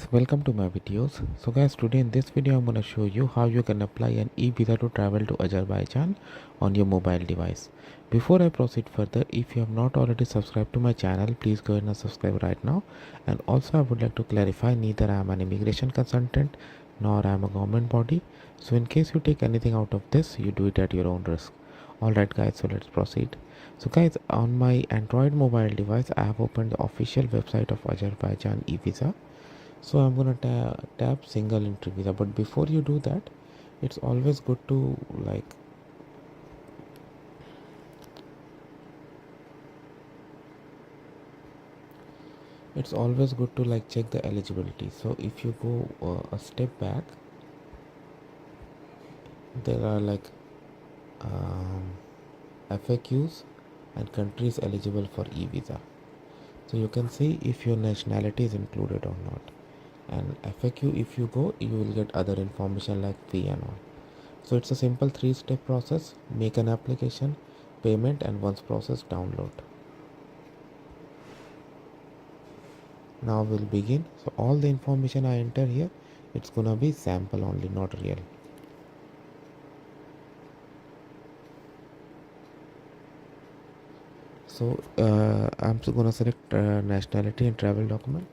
welcome to my videos. So guys, today in this video I'm going to show you how you can apply an e-visa to travel to Azerbaijan on your mobile device. Before I proceed further, if you have not already subscribed to my channel, please go ahead and subscribe right now. And also I would like to clarify, neither I am an immigration consultant nor I am a government body. So in case you take anything out of this, you do it at your own risk. Alright guys, so let's proceed. So guys, on my Android mobile device, I have opened the official website of Azerbaijan eVisa. So I'm gonna tap single entry visa, but before you do that, it's always good to check the eligibility. So if you go a step back, there are FAQs and countries eligible for e-visa. So you can see if your nationality is included or not. And FAQ, if you go, you will get other information like fee and all. So it's a simple 3-step process: make an application, payment, and once processed, download. Now we'll begin. So all the information I enter here, it's gonna be sample only, not real. So I'm gonna select nationality and travel document.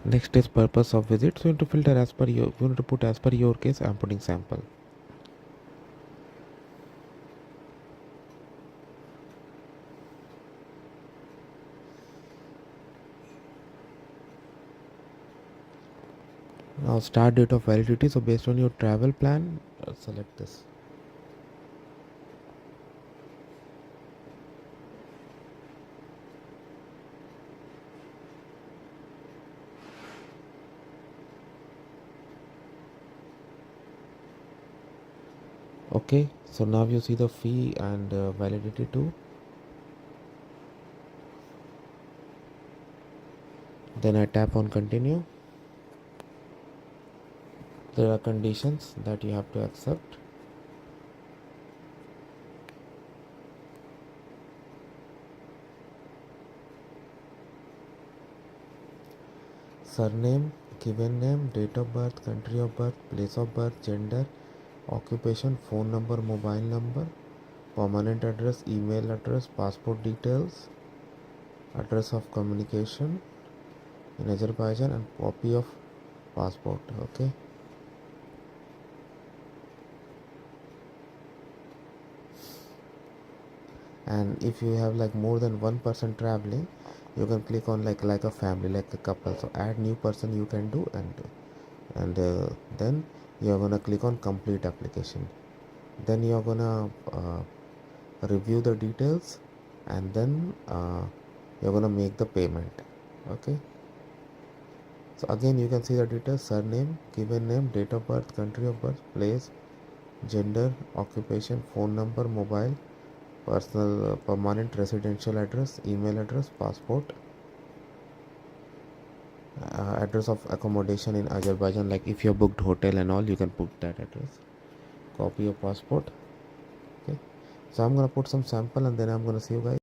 Next is purpose of visit. So you need to filter as per your, you need to put as per your case. I'm putting sample. Now start date of validity. So based on your travel plan, select this. Okay, so now you see the fee and validity too. Then I tap on continue. There are conditions that you have to accept. Surname, given name, date of birth, country of birth, place of birth, gender, occupation, phone number, mobile number, permanent address, email address, passport details, address of communication in Azerbaijan, and copy of passport. Okay. And if you have more than one person traveling, you can click on like a family, like a couple. So add new person you can do, and then you're gonna click on complete application. Then you're gonna review the details, and then you're gonna make the payment. Okay. So again, you can see the details: surname, given name, date of birth, country of birth, place, gender, occupation, phone number, mobile, personal permanent residential address, email address, passport, address of accommodation in Azerbaijan, like if you booked hotel and all, you can put that address, copy of passport. Okay, so I'm gonna put some sample and then I'm gonna see you guys.